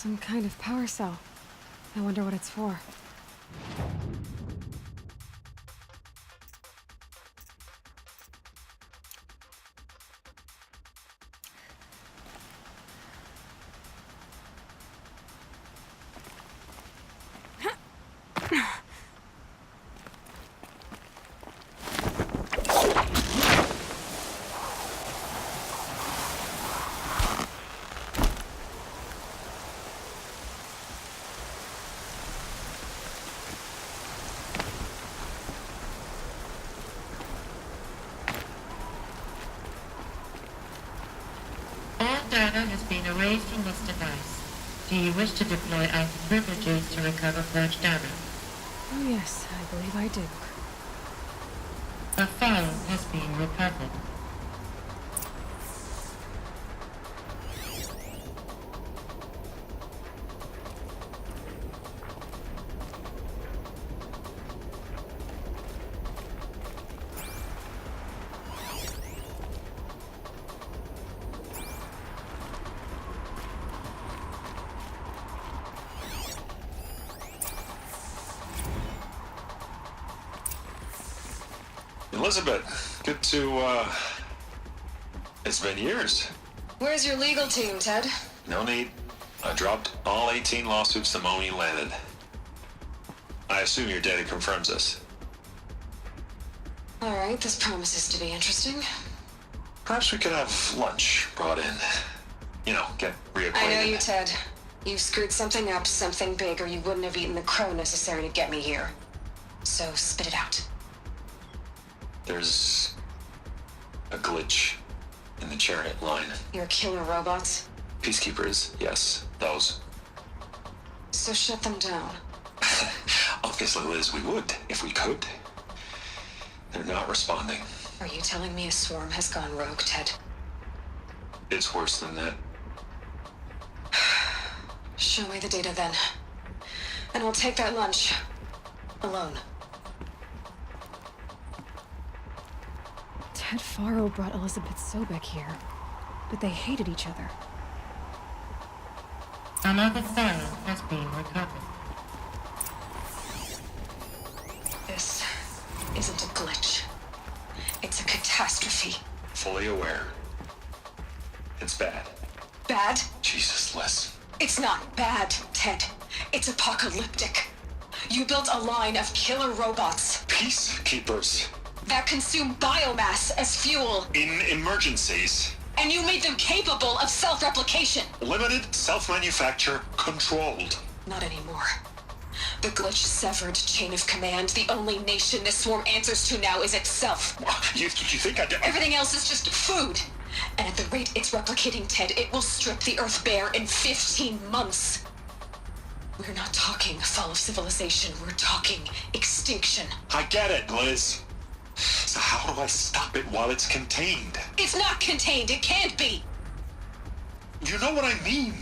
Some kind of power cell. I wonder what it's for. Data has been erased from this device. Do you wish to deploy active privileges to recover purged data? Oh yes, I believe I do. A file has been recovered. Elizabeth, good to, it's been years. Where's your legal team, Ted? No need. I dropped all 18 lawsuits the moment you landed. I assume your data confirms this. Alright, this promises to be interesting. Perhaps we could have lunch brought in. You know, get reacquainted. I know you, Ted. You screwed something up, something big, or you wouldn't have eaten the crow necessary to get me here. So, spit it out. There's a glitch in the chariot line. Your killer robots? Peacekeepers, yes, those. So shut them down. Obviously, Liz, we would, if we could. They're not responding. Are you telling me a swarm has gone rogue, Ted? It's worse than that. Show me the data then. And I'll take that lunch. Alone. Ted Faro brought Elizabeth Sobek here, but they hated each other. Another file has been recovered. This isn't a glitch. It's a catastrophe. Fully aware. It's bad. Bad? Jesus, Liz. It's not bad, Ted. It's apocalyptic. You built a line of killer robots Peacekeepers. that consume biomass as fuel, In emergencies. and you made them capable of self-replication. Limited, self-manufacture, controlled. Not anymore. The glitch severed chain of command. The only nation this swarm answers to now is itself. You think I did? Everything else is just food. And at the rate it's replicating, Ted, it will strip the Earth bare in 15 months. We're not talking fall of civilization. We're talking extinction. I get it, Liz. So how do I stop it while it's contained? It's not contained. It can't be. You know what I mean.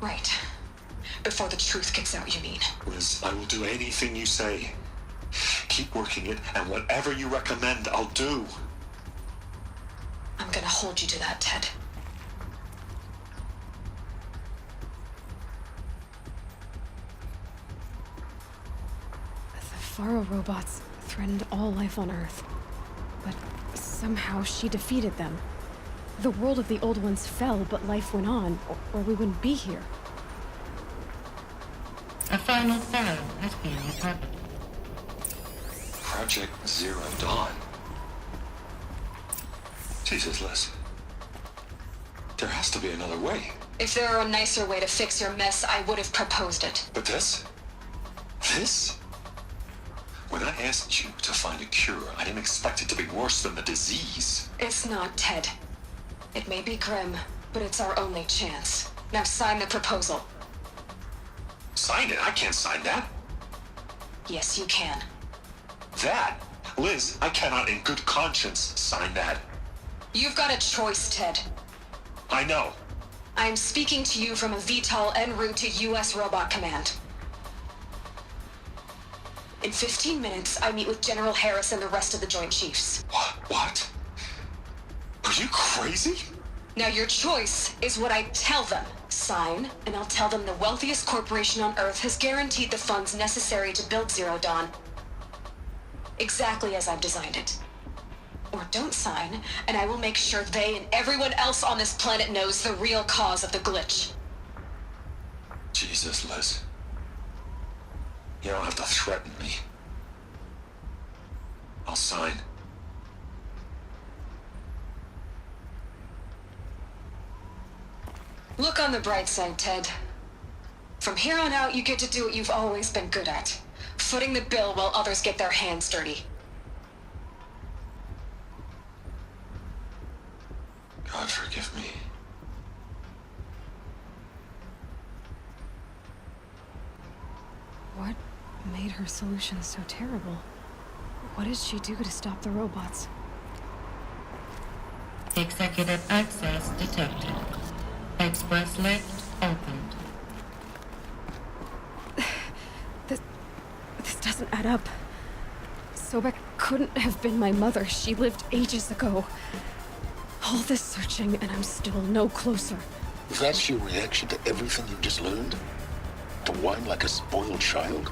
Right. Before the truth gets out, you mean? Liz, I will do anything you say. Keep working it, and whatever you recommend, I'll do. I'm gonna hold you to that, Ted. The Faro robots threatened all life on Earth, but somehow she defeated them. The world of the old ones fell, but life went on, or we wouldn't be here. A final file has been recovered. Project Zero Dawn. Jesus, Liz. There has to be another way. If there were a nicer way to fix your mess, I would have proposed it. But this? This? When I asked you to find a cure, I didn't expect it to be worse than the disease. It's not, Ted. It may be grim, but it's our only chance. Now sign the proposal. Sign it? I can't sign that. Yes, you can. That? Liz, I cannot in good conscience sign that. You've got a choice, Ted. I know. I am speaking to you from a VTOL en route to U.S. Robot Command. In 15 minutes, I meet with General Harris and the rest of the Joint Chiefs. What? Are you crazy? Now your choice is what I tell them. Sign, and I'll tell them the wealthiest corporation on Earth has guaranteed the funds necessary to build Zero Dawn. Exactly as I've designed it. Or don't sign, and I will make sure they and everyone else on this planet knows the real cause of the glitch. Jesus, Liz. You don't have to threaten me. I'll sign. Look on the bright side, Ted. From here on out, you get to do what you've always been good at. Footing the bill while others get their hands dirty. God forgive me. What made her solution so terrible? What did she do to stop the robots? Executive access detected. Express lift opened. This doesn't add up. Sobek couldn't have been my mother. She lived ages ago. All this searching, and I'm still no closer. That's your reaction to everything you just learned? To whine like a spoiled child?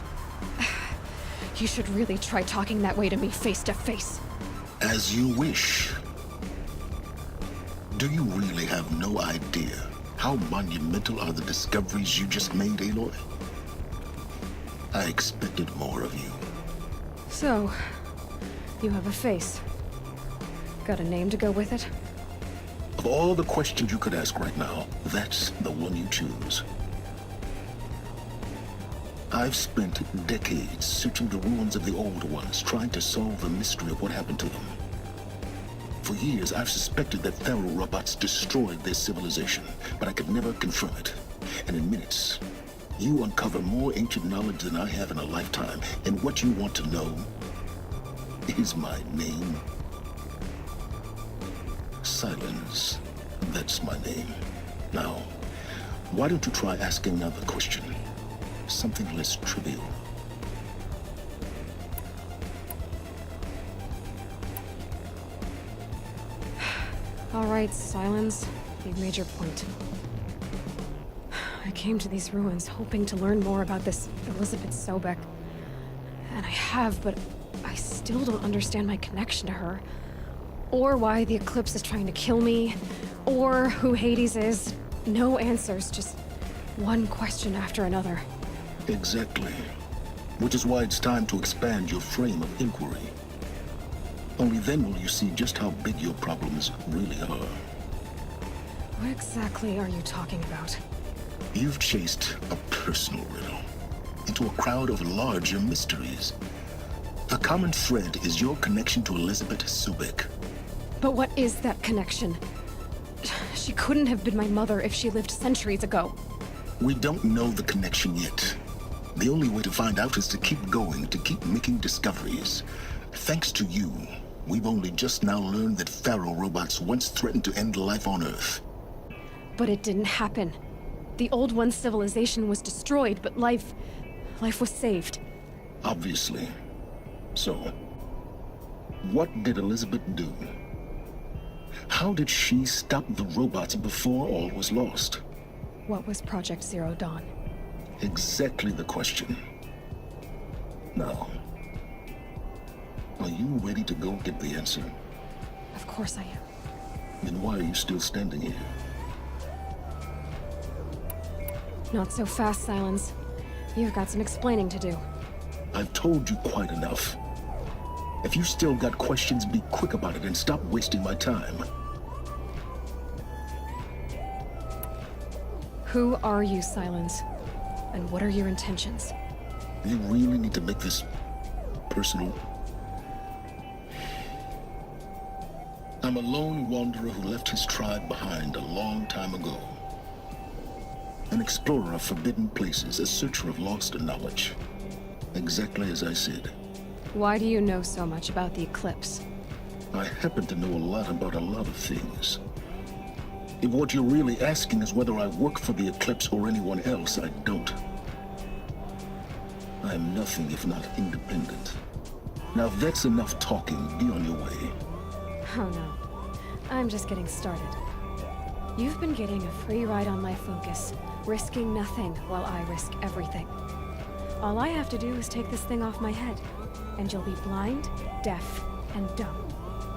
You should really try talking that way to me face to face. As you wish. Do you really have no idea how monumental are the discoveries you just made, Aloy? I expected more of you. So, you have a face. Got a name to go with it? Of all the questions you could ask right now, that's the one you choose. I've spent decades searching the ruins of the old ones, trying to solve the mystery of what happened to them. For years, I've suspected that Faro robots destroyed their civilization, but I could never confirm it. And in minutes, you uncover more ancient knowledge than I have in a lifetime, and what you want to know is my name. Silence. That's my name. Now, why don't you try asking another question? Something less trivial. All right, Silence. You've made your point. I came to these ruins hoping to learn more about this Elizabeth Sobek. And I have, but I still don't understand my connection to her. Or why the Eclipse is trying to kill me. Or who Hades is. No answers, just one question after another. Exactly. Which is why it's time to expand your frame of inquiry. Only then will you see just how big your problems really are. What exactly are you talking about? You've chased a personal riddle into a crowd of larger mysteries. The common thread is your connection to Elizabeth Sobek. But what is that connection? She couldn't have been my mother if she lived centuries ago. We don't know the connection yet. The only way to find out is to keep going, to keep making discoveries. Thanks to you, we've only just now learned that Faro robots once threatened to end life on Earth. But it didn't happen. The Old One's civilization was destroyed, but life was saved. Obviously. So, what did Elizabeth do? How did she stop the robots before all was lost? What was Project Zero Dawn? Exactly the question. Now, are you ready to go get the answer? Of course I am. Then why are you still standing here? Not so fast, Silence. You've got some explaining to do. I've told you quite enough. If you still got questions, be quick about it and stop wasting my time. Who are you, Silence? And what are your intentions? You really need to make this personal? I'm a lone wanderer who left his tribe behind a long time ago. An explorer of forbidden places, a searcher of lost knowledge. Exactly as I said. Why do you know so much about the Eclipse? I happen to know a lot about a lot of things. If what you're really asking is whether I work for the Eclipse or anyone else, I don't. I am nothing if not independent. Now that's enough talking. Be on your way. Oh no. I'm just getting started. You've been getting a free ride on my focus, risking nothing while I risk everything. All I have to do is take this thing off my head, and you'll be blind, deaf, and dumb.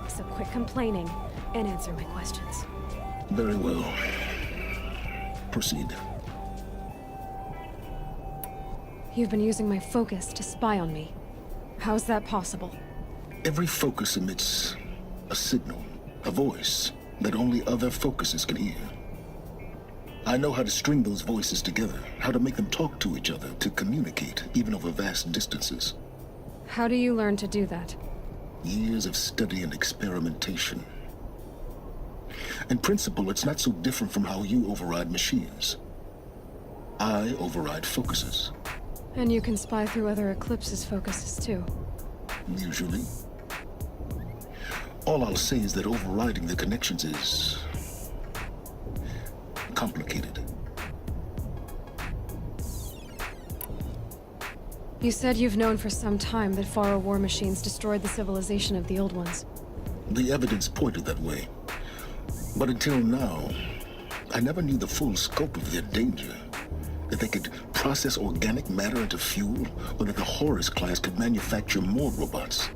So quit complaining and answer my questions. Very well. Proceed. You've been using my focus to spy on me. How's that possible? Every focus emits a signal, a voice that only other focuses can hear. I know how to string those voices together, how to make them talk to each other, to communicate, even over vast distances. How do you learn to do that? Years of study and experimentation. In principle, it's not so different from how you override machines. I override focuses. And you can spy through other Eclipse's focuses too. Usually. All I'll say is that overriding the connections is complicated. You said you've known for some time that Faro war machines destroyed the civilization of the old ones. The evidence pointed that way. But until now, I never knew the full scope of their danger. That they could process organic matter into fuel, or that the Horus class could manufacture more robots.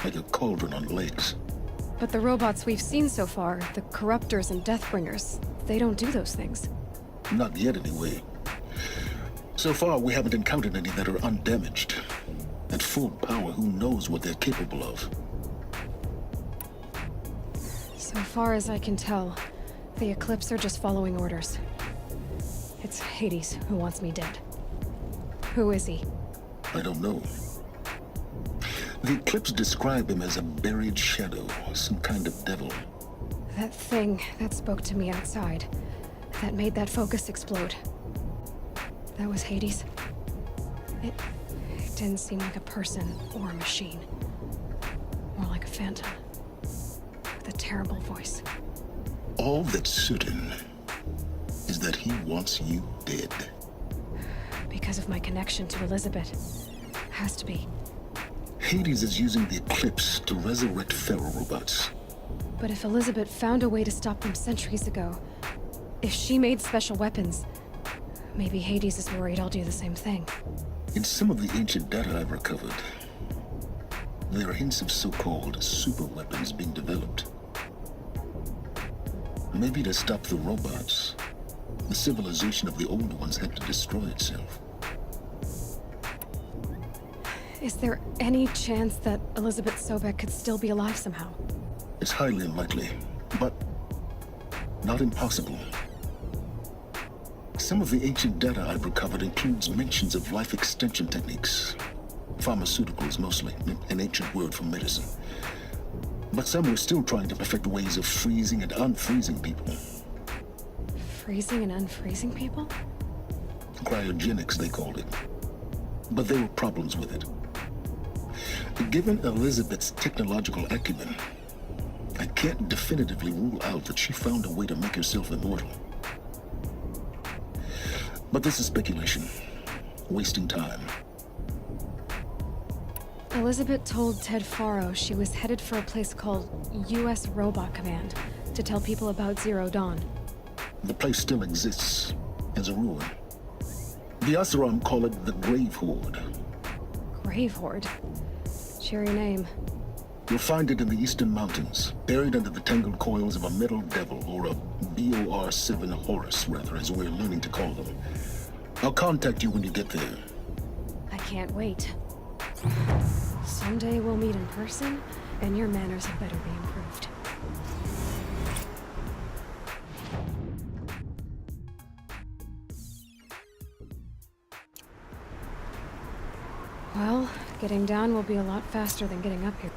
Like a cauldron on legs. But the robots we've seen so far, the Corruptors and Deathbringers, they don't do those things. Not yet, anyway. So far, we haven't encountered any that are undamaged. At full power, who knows what they're capable of? So far as I can tell, the Eclipse are just following orders. It's Hades who wants me dead. Who is he? I don't know. The Eclipse describe him as a buried shadow, some kind of devil. That thing that spoke to me outside, that made that focus explode. That was Hades. It didn't seem like a person or a machine. More like a phantom. With a terrible voice. All that's certain is that he wants you dead. Because of my connection to Elizabeth. Has to be. Hades is using the Eclipse to resurrect Faro robots. But if Elizabeth found a way to stop them centuries ago, if she made special weapons, maybe Hades is worried I'll do the same thing. In some of the ancient data I've recovered, there are hints of so-called super weapons being developed. Maybe to stop the robots, the civilization of the old ones had to destroy itself. Is there any chance that Elizabeth Sobek could still be alive somehow? It's highly unlikely, but not impossible. Some of the ancient data I've recovered includes mentions of life extension techniques. Pharmaceuticals, mostly, an ancient word for medicine. But some were still trying to perfect ways of freezing and unfreezing people. Freezing and unfreezing people? Cryogenics, they called it. But there were problems with it. Given Elizabeth's technological acumen, I can't definitively rule out that she found a way to make herself immortal. But this is speculation. Wasting time. Elizabeth told Ted Faro she was headed for a place called U.S. Robot Command to tell people about Zero Dawn. The place still exists, as a ruin. The Asaram call it the Grave Horde. Grave Horde? Cheery name. You'll find it in the Eastern Mountains, buried under the tangled coils of a metal devil, or a BOR-7 Horus, rather, as we're learning to call them. I'll contact you when you get there. I can't wait. Someday we'll meet in person, and your manners had better be improved. Well, getting down will be a lot faster than getting up here.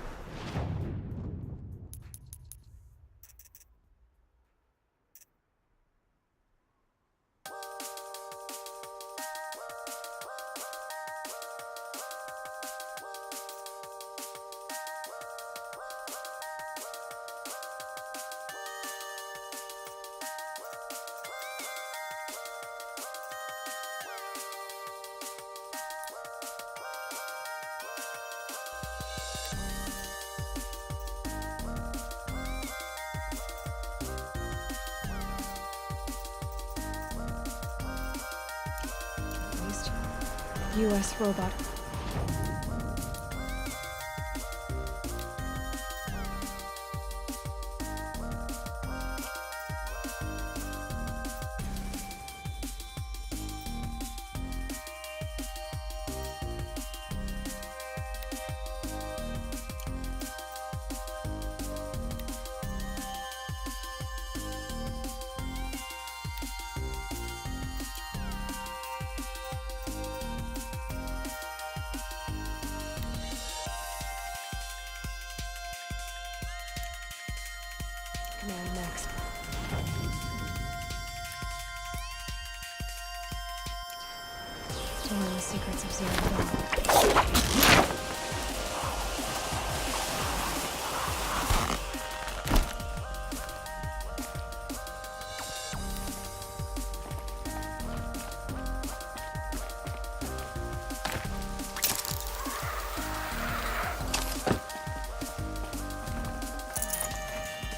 US robot. Command next. To learn the secrets of Zero Dawn.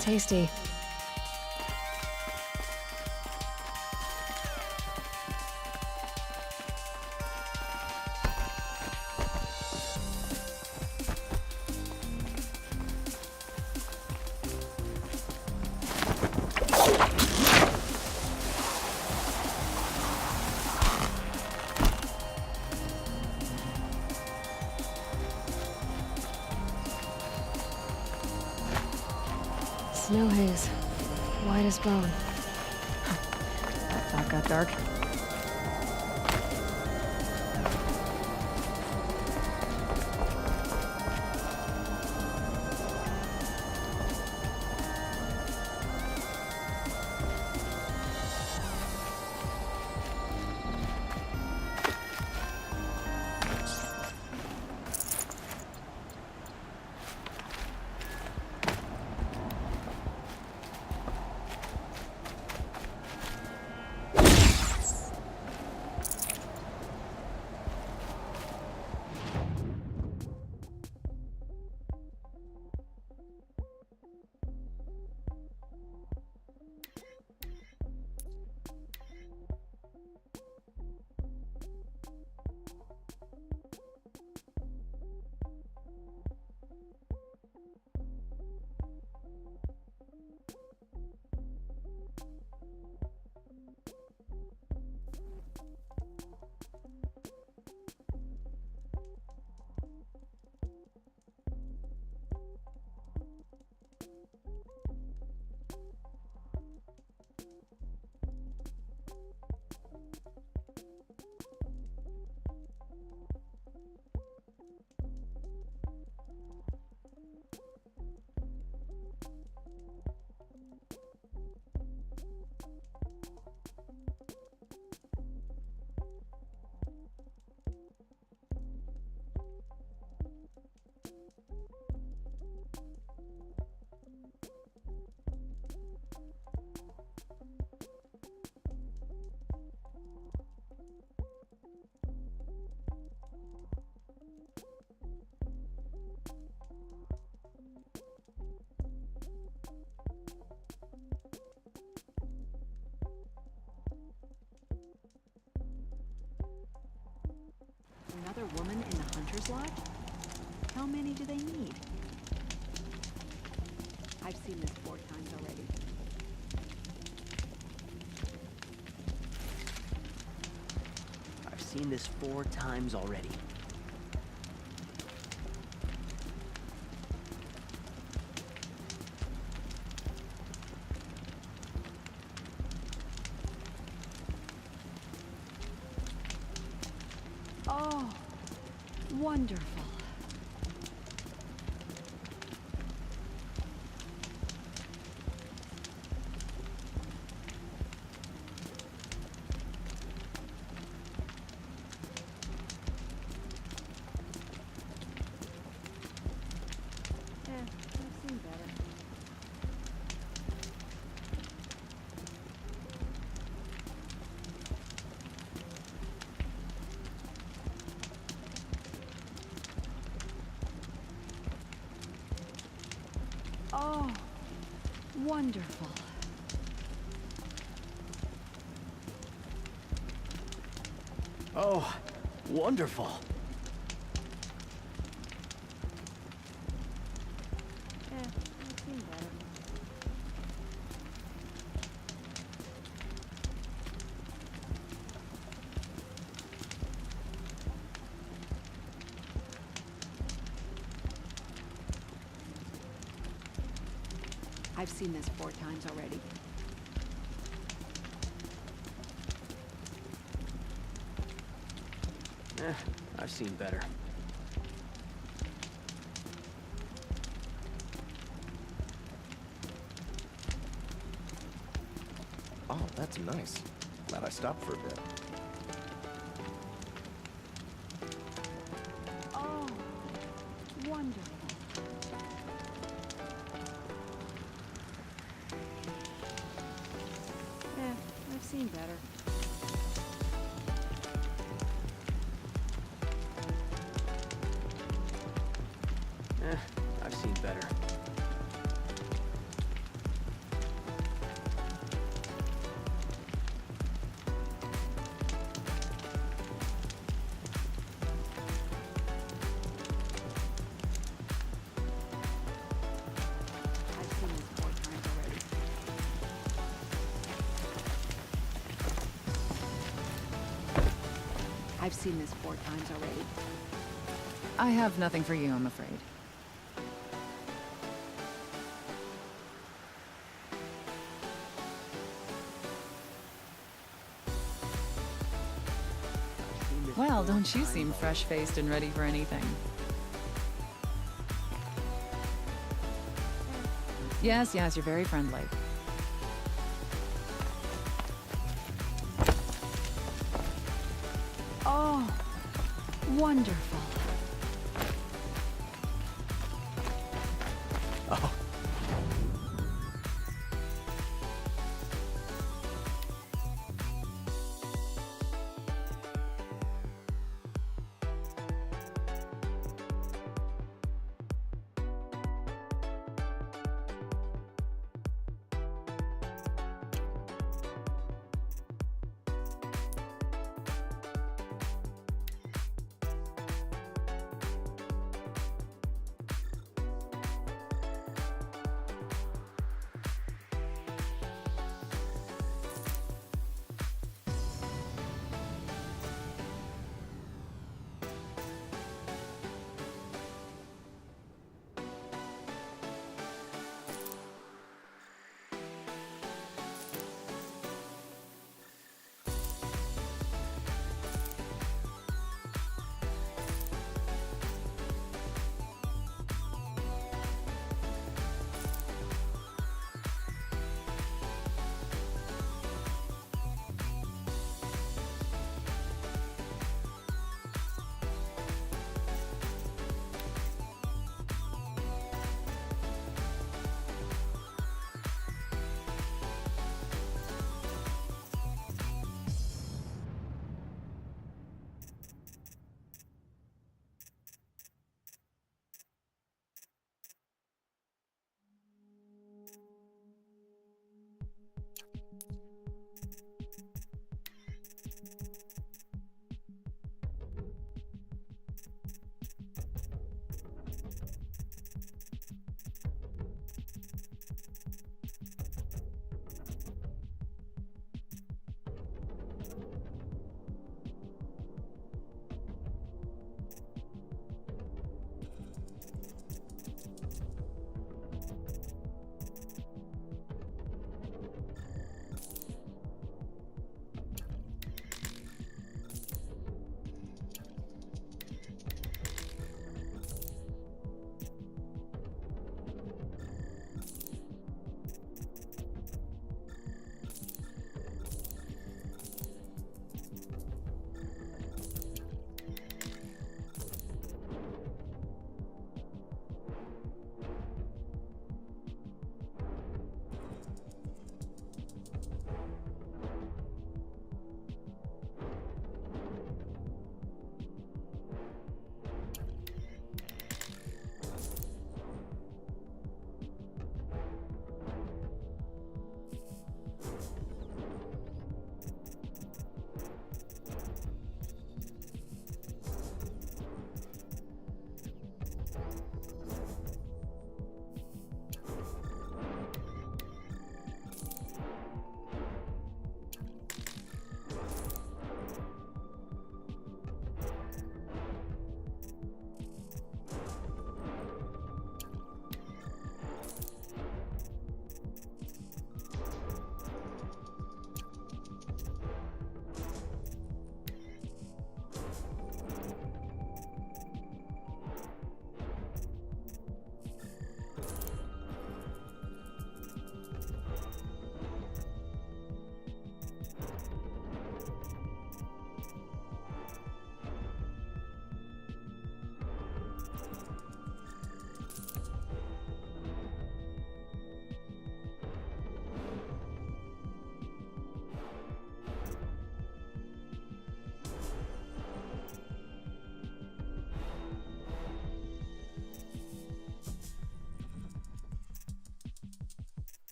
Tasty. Snow haze. White as bone. That thought got dark. Another woman in the Hunter's Lodge? How many do they need? I've seen this 4 times already. I've seen this 4 times already. Oh, wonderful. I've seen better. Oh, wonderful. Oh, Wonderful. I've seen better. I've seen this 4 times already. I've seen better. Oh, that's nice. Glad I stopped for a bit. Oh, wonderful. I've seen better. I've seen better. I've seen this 4 times already. I've seen this 4 times already. I have nothing for you, I'm afraid. I've seen this Well, 4 don't you times seem already. fresh-faced and ready for anything. Yes, yes, you're very friendly. Oh, wonderful.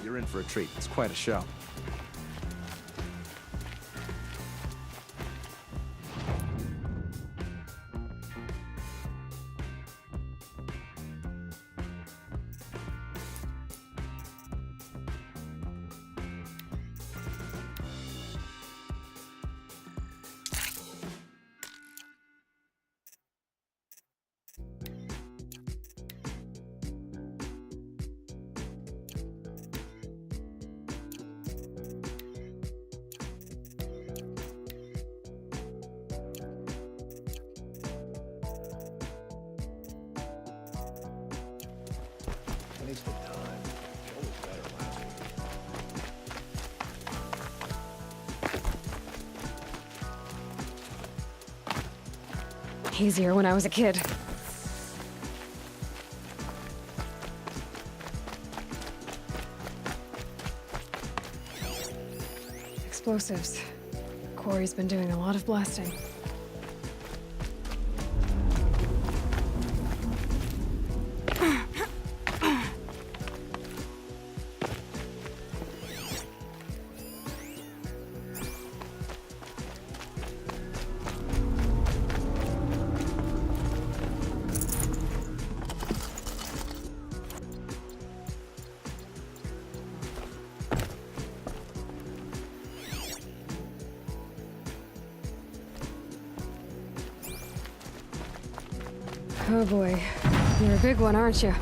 you're in for a treat. It's quite a show. Wasted time. Show was better last week. Easier when I was a kid. Explosives. Corey's been doing a lot of blasting. Oh boy, you're a big one, aren't you?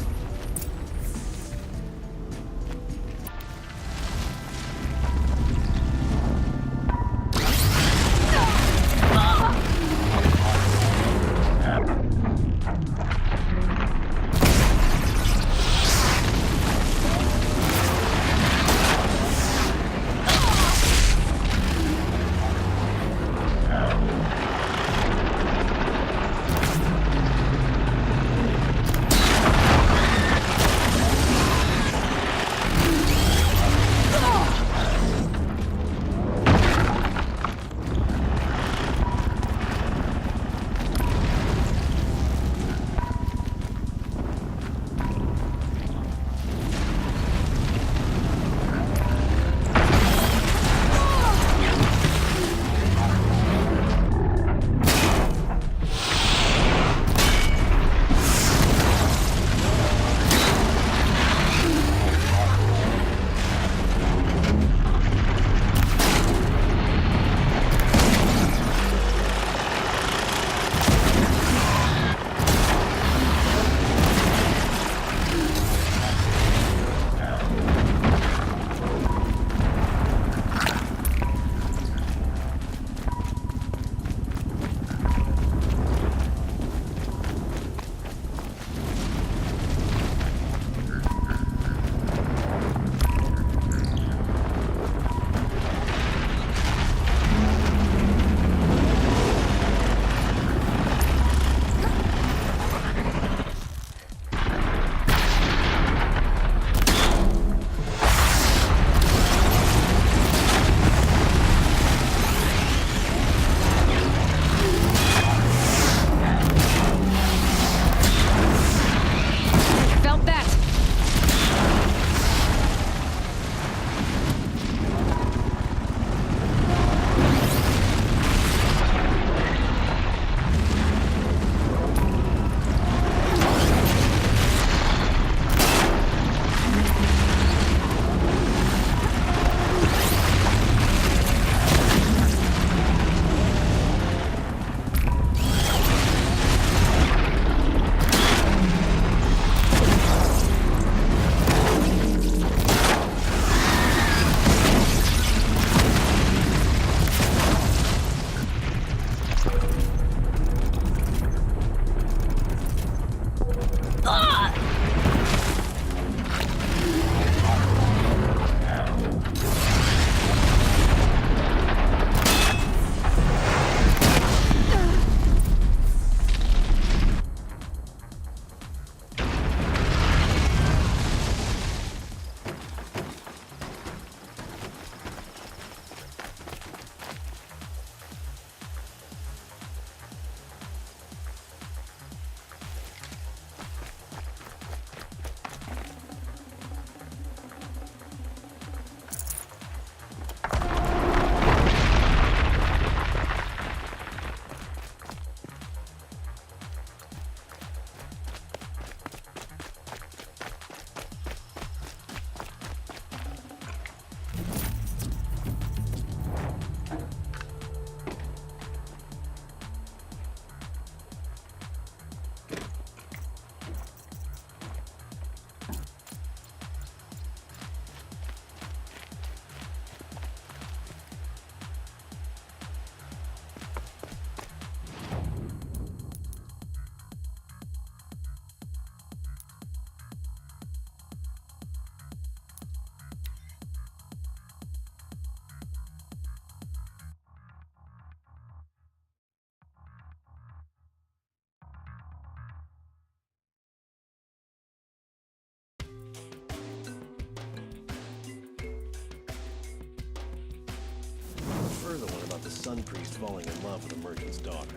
prefer the one about the Sun Priest falling in love with a merchant's daughter.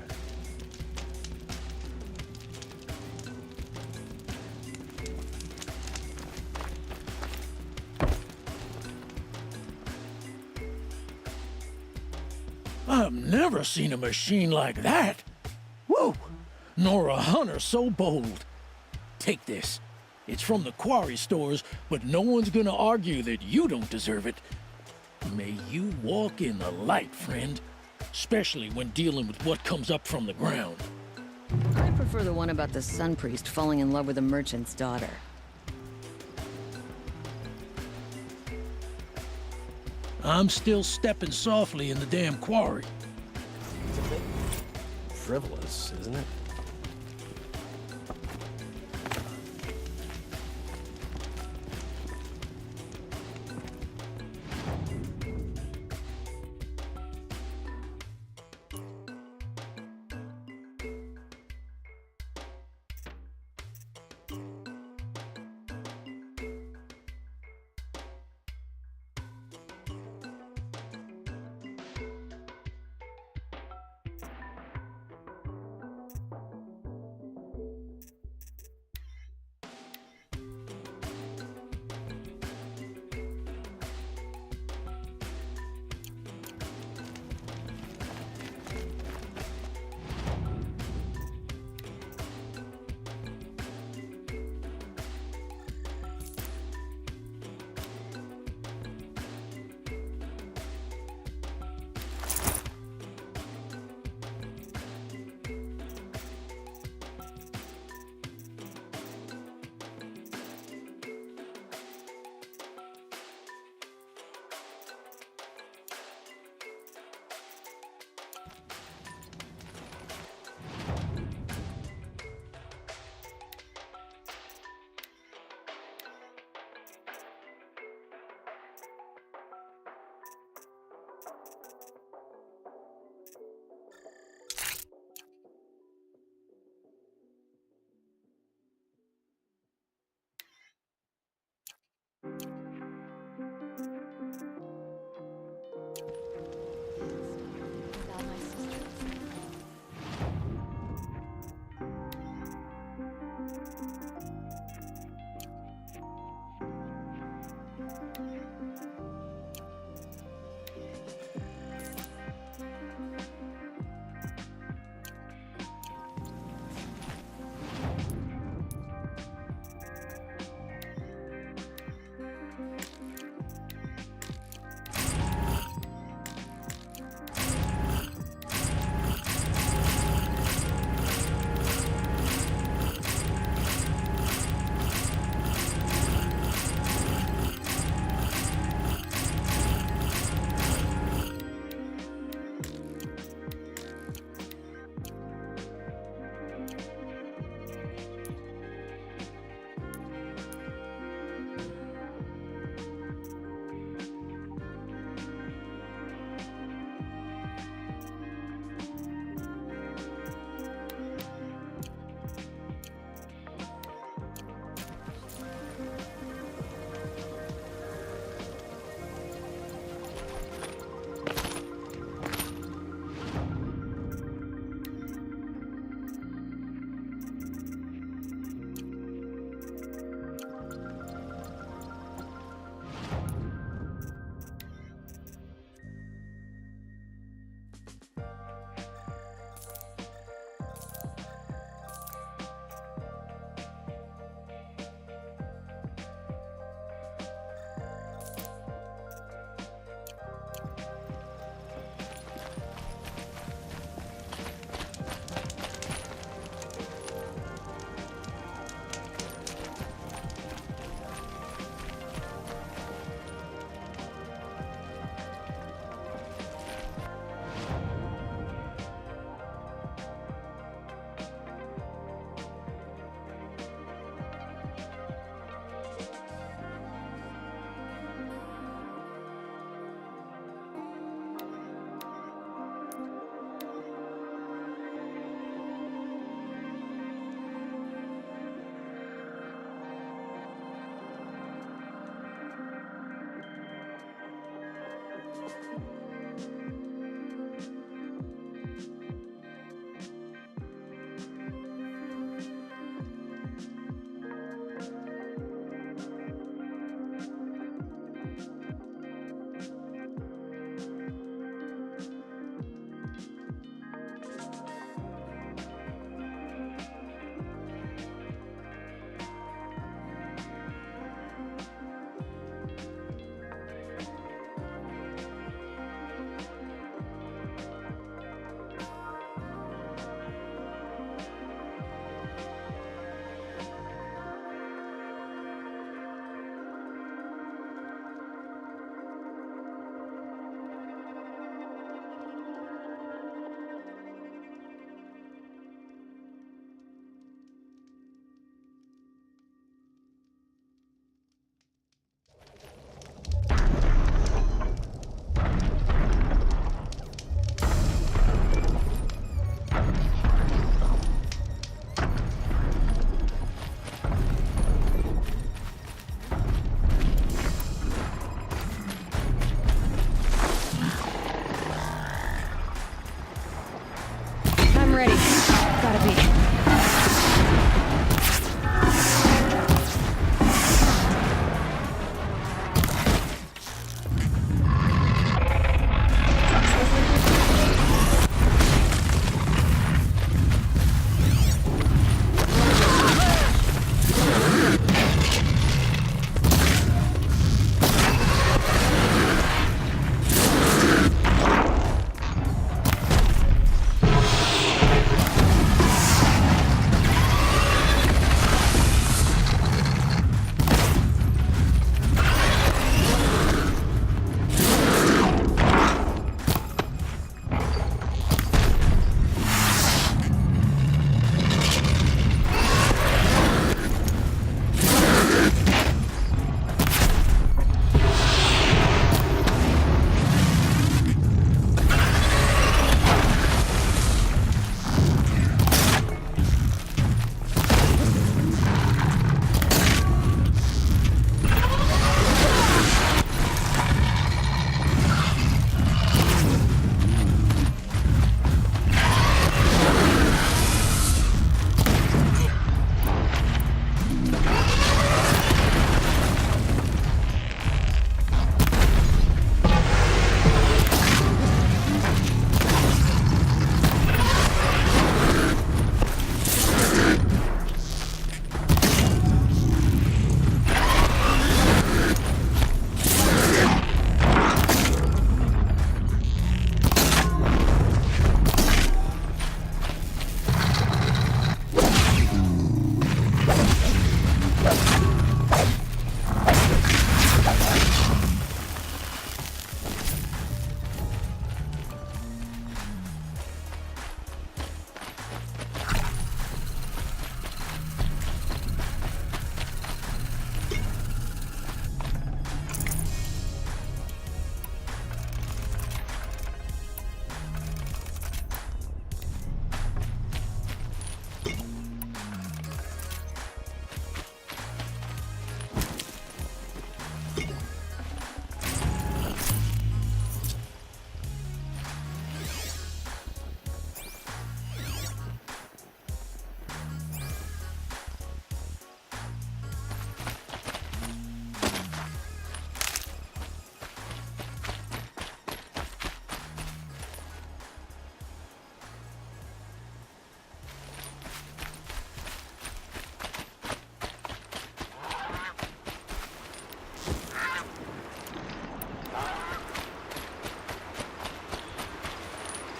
I've never seen a machine like that. Whoa! Nor a hunter so bold. Take this. It's from the quarry stores, but no one's gonna argue that you don't deserve it. May you walk in the light, friend. Especially when dealing with what comes up from the ground. I prefer the one about the Sun Priest falling in love with a merchant's daughter. I'm still stepping softly in the damn quarry. It's a bit frivolous, isn't it?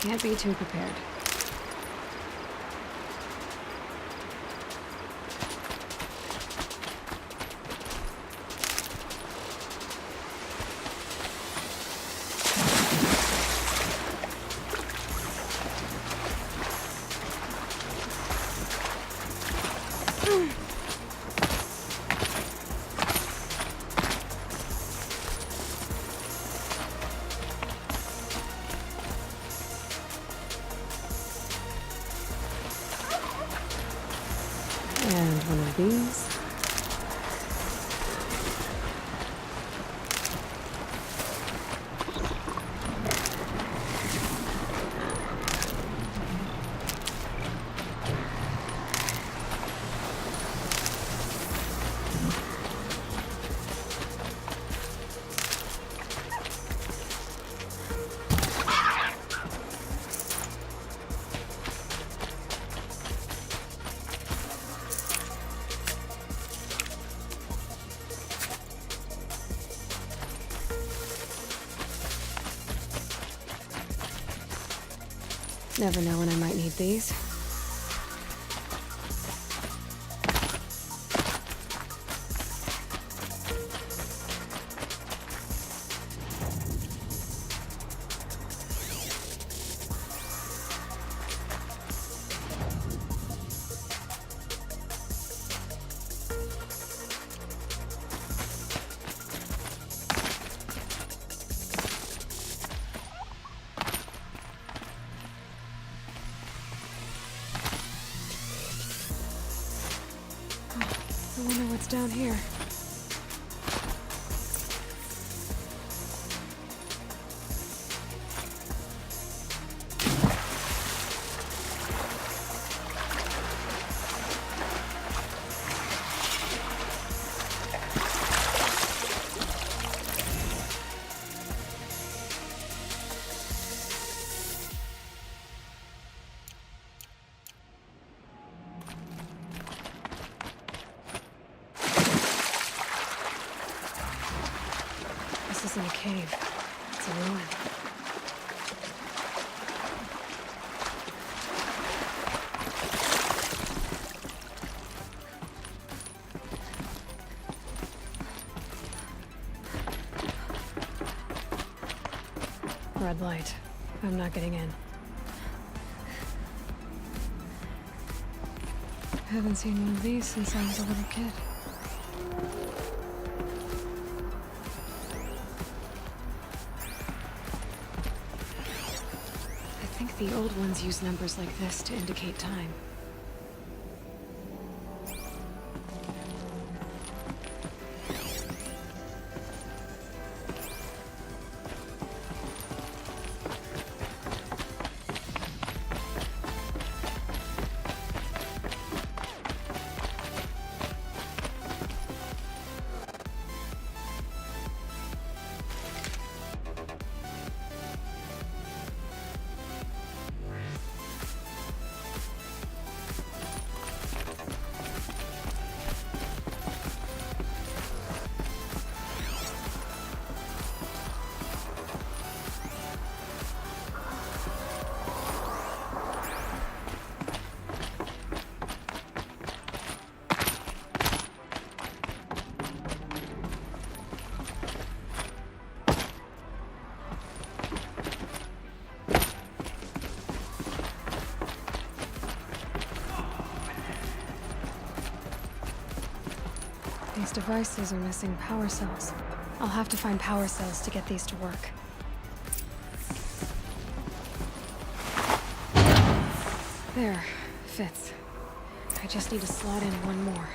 can't be too prepared. And one of these. Never know when I might need these. I wonder what's down here. This isn't a cave. It's a ruin. Red light. I'm not getting in. I haven't seen one of these since I was a little kid. I think the old ones use numbers like this to indicate time. These devices are missing power cells. I'll have to find power cells to get these to work. There. Fits. I just need to slot in one more.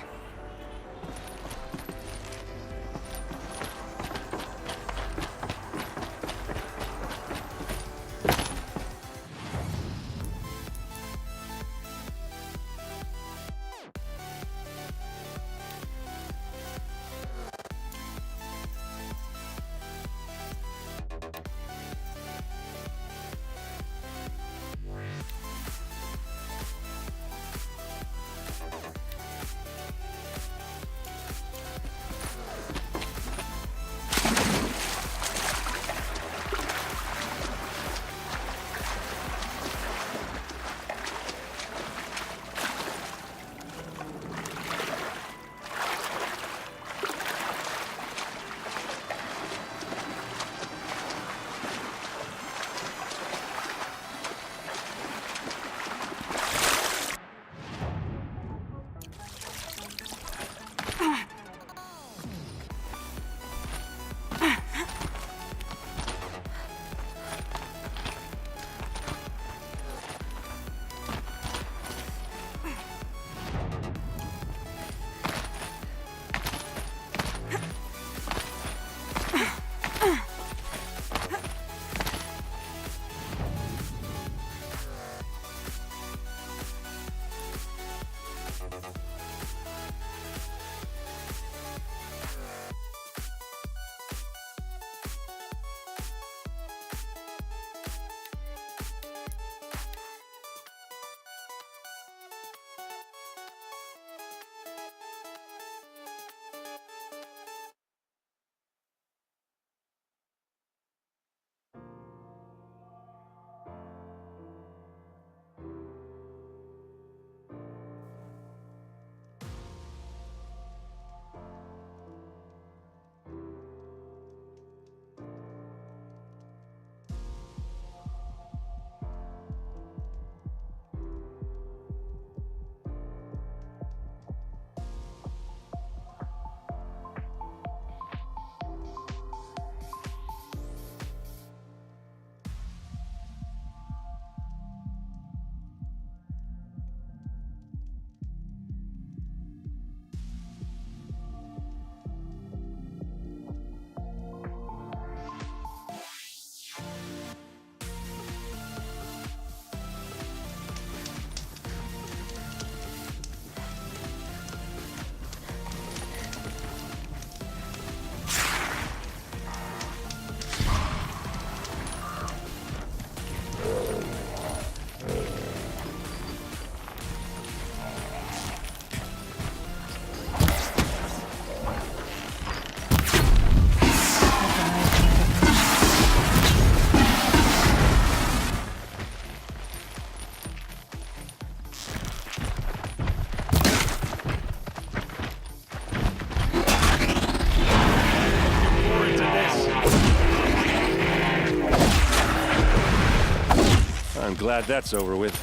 I'm glad that's over with.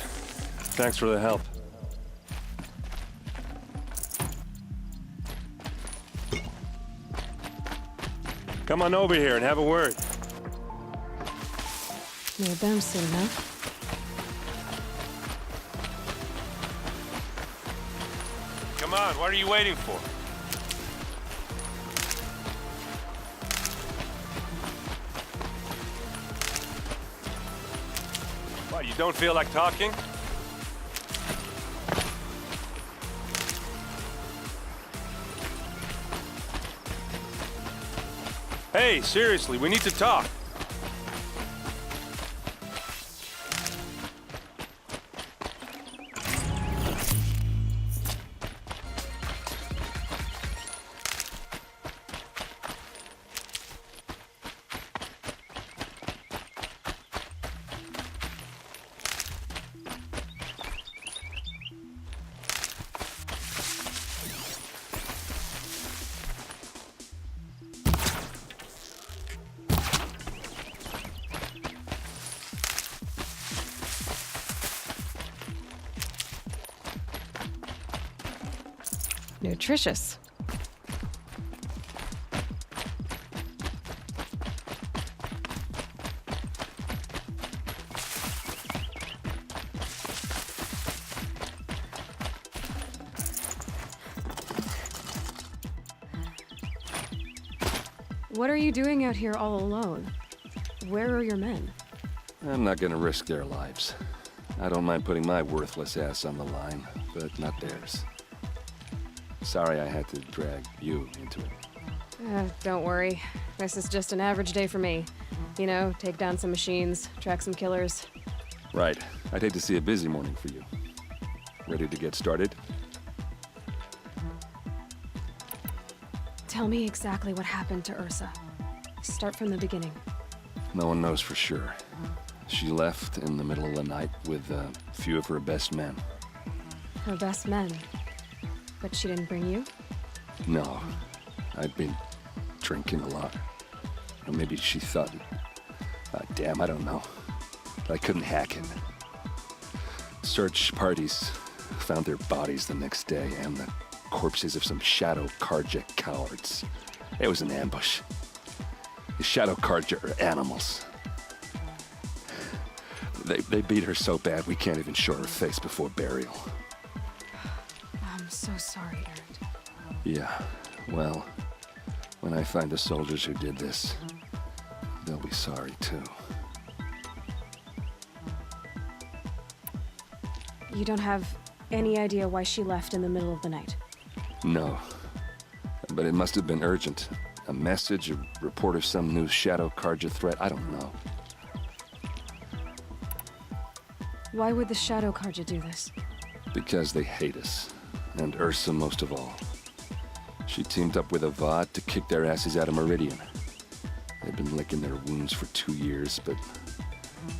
Thanks for the help. Come on over here and have a word. Near them soon enough. Come on, what are you waiting for? What, you don't feel like talking? Hey, seriously, we need to talk. Nutritious. What are you doing out here all alone? Where are your men? I'm not gonna risk their lives. I don't mind putting my worthless ass on the line, but not theirs. Sorry I had to drag you into it. Don't worry. This is just an average day for me. You know, take down some machines, track some killers. Right. I'd hate to see a busy morning for you. Ready to get started? Tell me exactly what happened to Ursa. Start from the beginning. No one knows for sure. She left in the middle of the night with a few of her best men. Her best men? But she didn't bring you? No. I'd been drinking a lot. Or maybe she thought... damn, I don't know. I couldn't hack it. Search parties found their bodies the next day and the corpses of some Shadow Carja cowards. It was an ambush. The Shadow Carja are animals. They beat her so bad we can't even show her face before burial. I'm so sorry, Erend. Yeah, well, when I find the soldiers who did this, they'll be sorry too. You don't have any idea why she left in the middle of the night? No, but it must have been urgent. A message, a report of some new Shadow Carja threat, I don't know. Why would the Shadow Carja do this? Because they hate us, and Ursa most of all. She teamed up with Avad to kick their asses out of Meridian. They've been licking their wounds for 2 years, but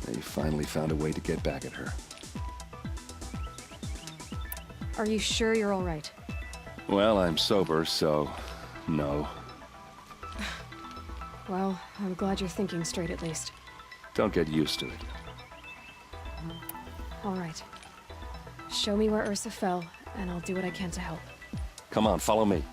they finally found a way to get back at her. Are you sure you're all right? Well, I'm sober, so no. Well, I'm glad you're thinking straight at least. Don't get used to it. All right. Show me where Ursa fell, and I'll do what I can to help. Come on, follow me.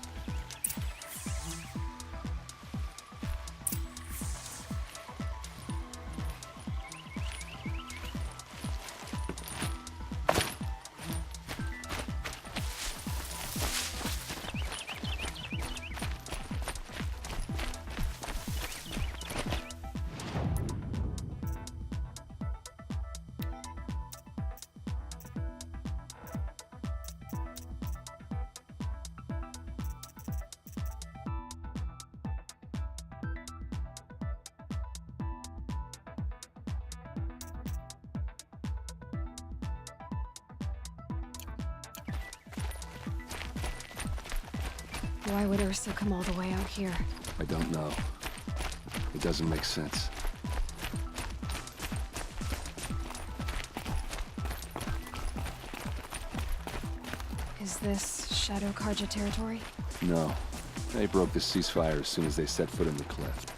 Why would Ursa come all the way out here? I don't know. It doesn't make sense. Is this Shadow Carja territory? No. They broke the ceasefire as soon as they set foot in the cleft.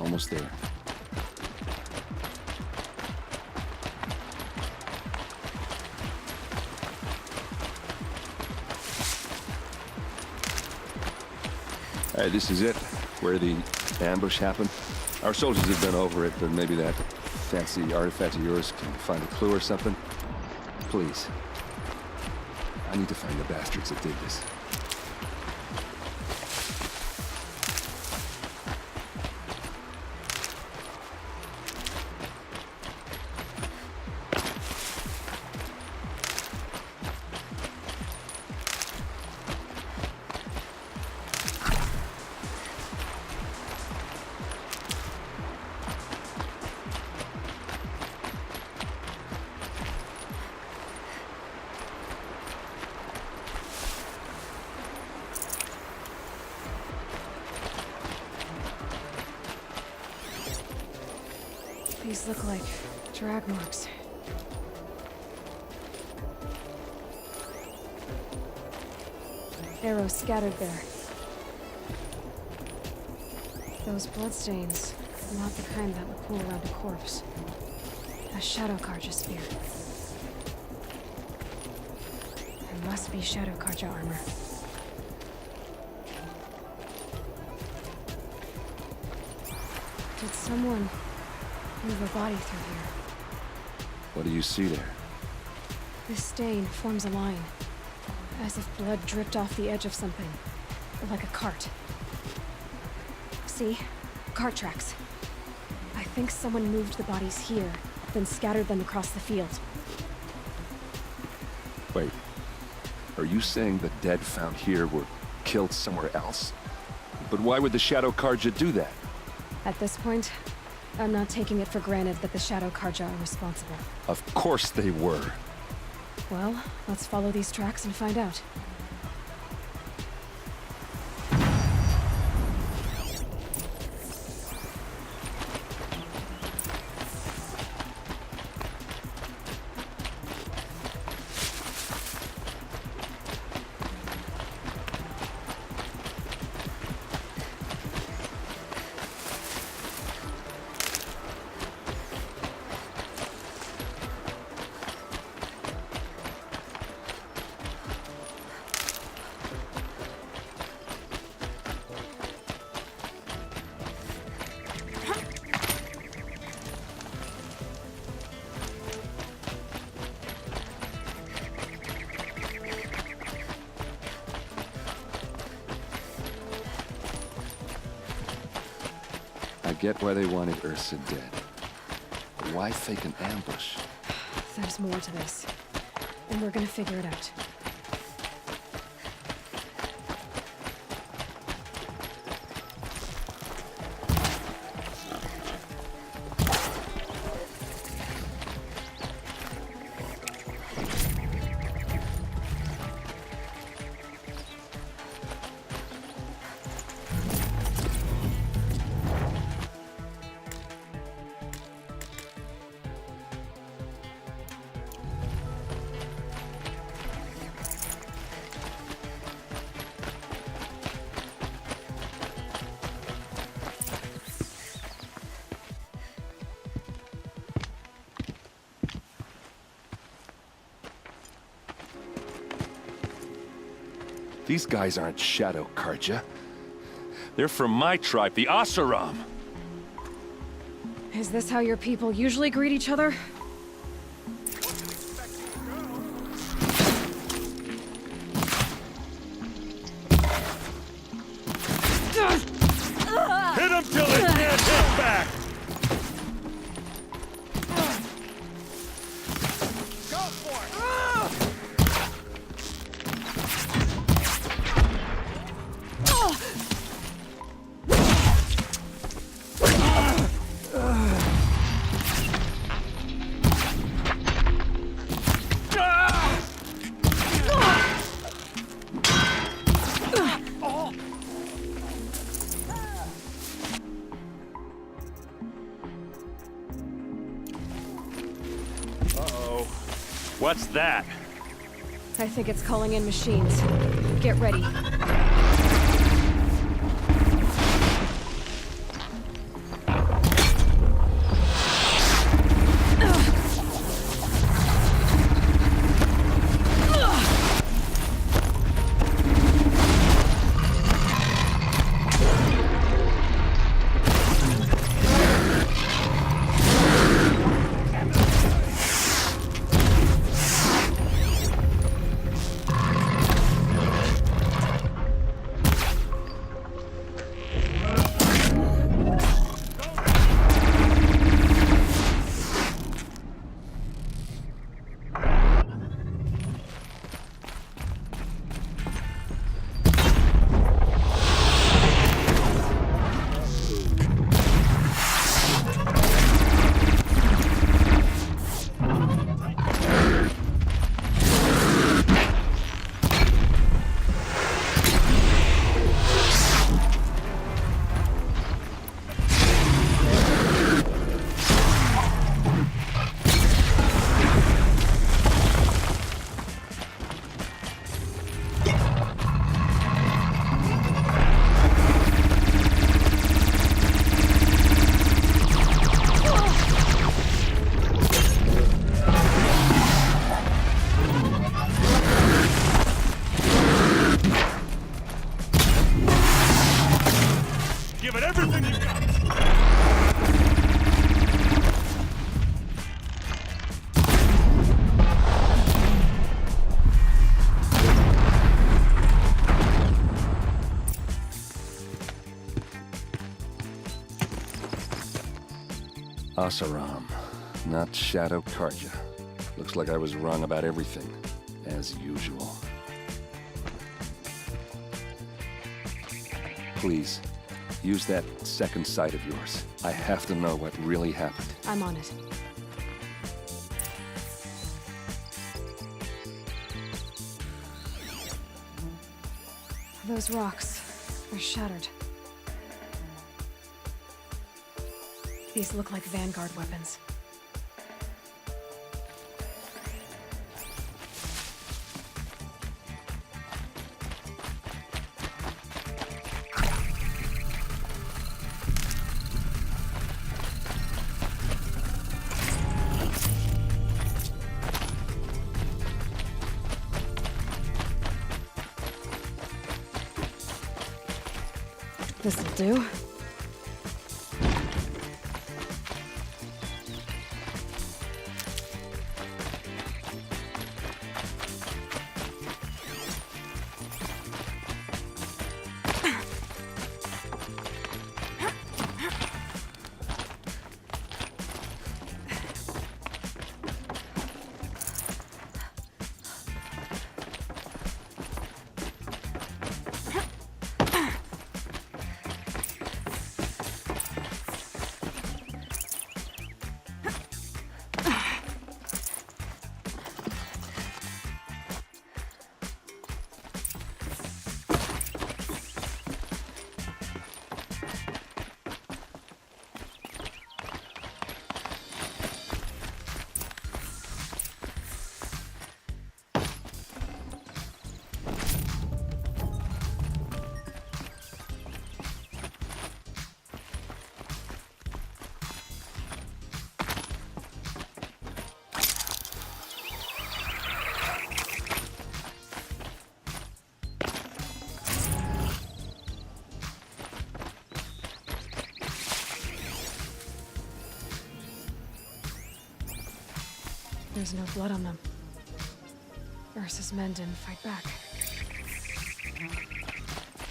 Almost there. All right, this is it, where the ambush happened. Our soldiers have been over it, but maybe that fancy artifact of yours can find a clue or something. Please. I need to find the bastards that did this. These look like drag marks. Arrows scattered there. Those bloodstains, not the kind that would pool around a corpse. A Shadow Karja spear. There must be Shadow Karja armor. Did someone move a body through here? What do you see there? This stain forms a line, as if blood dripped off the edge of something, like a cart. See? Cart tracks. I think someone moved the bodies here, then scattered them across the field. Wait. Are you saying the dead found here were killed somewhere else? But why would the Shadow Karja do that? At this point, I'm not taking it for granted that the Shadow Karja are responsible. Of course they were. Well, let's follow these tracks and find out. I get why they wanted Ursa dead. But why fake an ambush? There's more to this, and we're gonna figure it out. These guys aren't Shadow Karja. They're from my tribe, the Oseram. Is this how your people usually greet each other? Hit him till they can't hit back! Uh-oh. What's that? I think it's calling in machines. Get ready. Asaram, not Shadow Karja. Looks like I was wrong about everything, as usual. Please, use that second sight of yours. I have to know what really happened. I'm on it. Those rocks are shattered. These look like Vanguard weapons. This'll do. There's no blood on them. Ursa's men didn't fight back.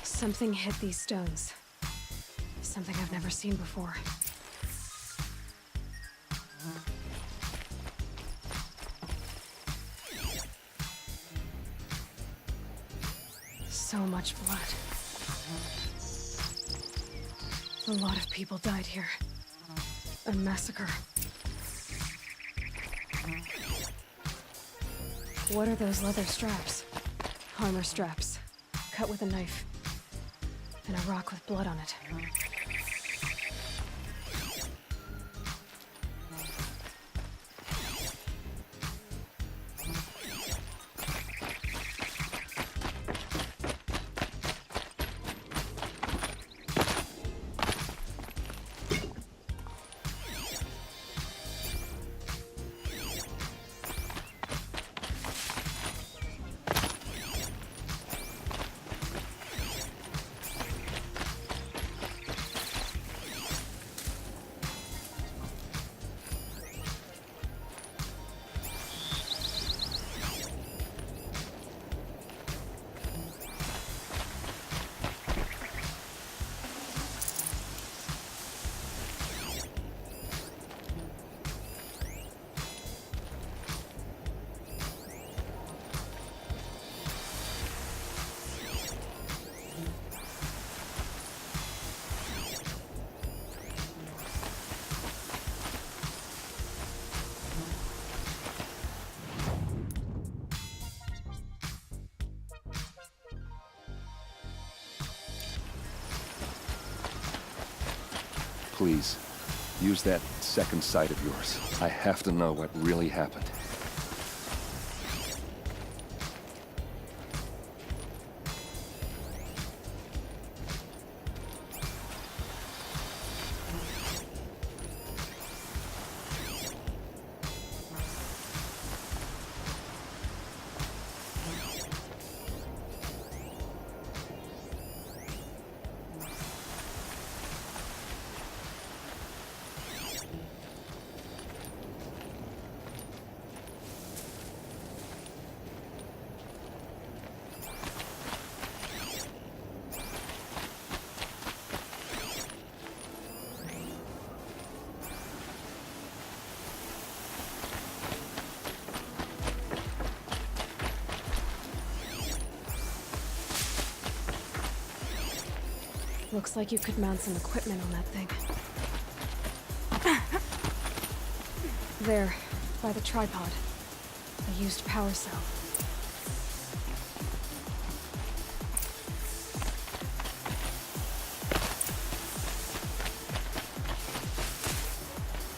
Something hit these stones. Something I've never seen before. So much blood. A lot of people died here. A massacre. What are those leather straps? Armor straps, cut with a knife, and a rock with blood on it. Please, use that second sight of yours. I have to know what really happened. Looks like you could mount some equipment on that thing. There, by the tripod. A used power cell.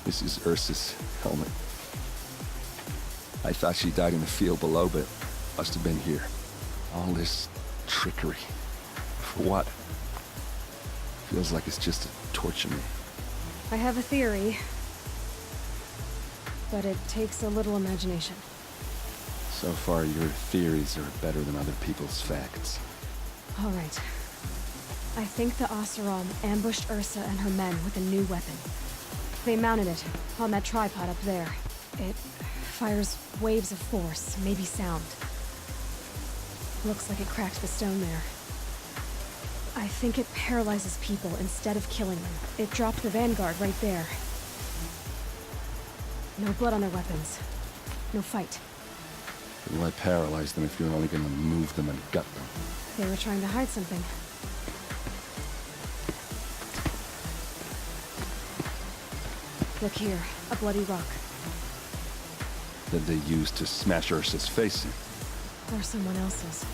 This is Ursa's helmet. I thought she died in the field below, but must have been here. All this trickery. For what? Feels like it's just to torture me. I have a theory, but it takes a little imagination. So far, your theories are better than other people's facts. All right. I think the Oseram ambushed Ursa and her men with a new weapon. They mounted it on that tripod up there. It fires waves of force, maybe sound. Looks like it cracked the stone there. I think it paralyzes people instead of killing them. It dropped the Vanguard right there. No blood on their weapons. No fight. Why paralyze them if you're only gonna move them and gut them? They were trying to hide something. Look here, a bloody rock. That they used to smash Ursa's face in. Or someone else's.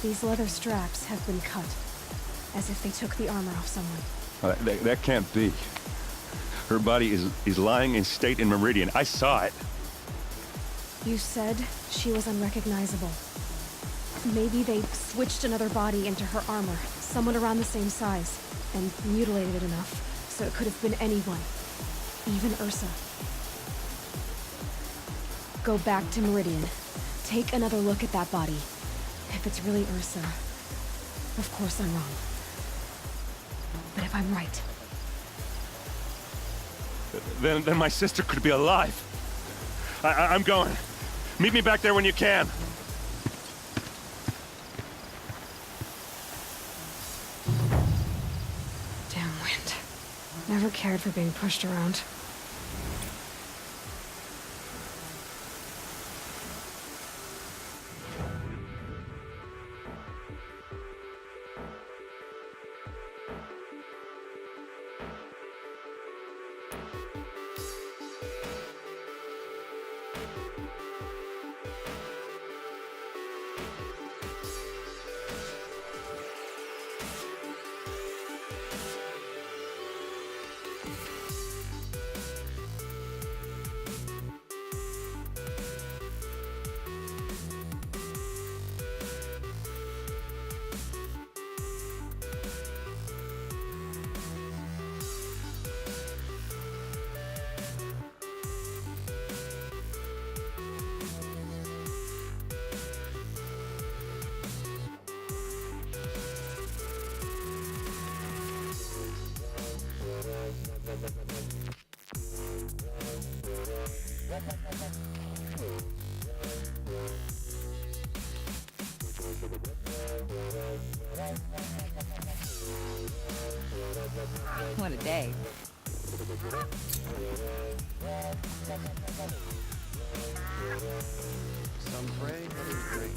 These leather straps have been cut, as if they took the armor off someone. That can't be. Her body is lying in state in Meridian. I saw it. You said she was unrecognizable. Maybe they switched another body into her armor, someone around the same size, and mutilated it enough so it could have been anyone. Even Ursa. Go back to Meridian. Take another look at that body. If it's really Ursa, of course I'm wrong. But if I'm right... Then my sister could be alive. I'm going. Meet me back there when you can. Damn wind. Never cared for being pushed around. What a day. Some pray, others drink.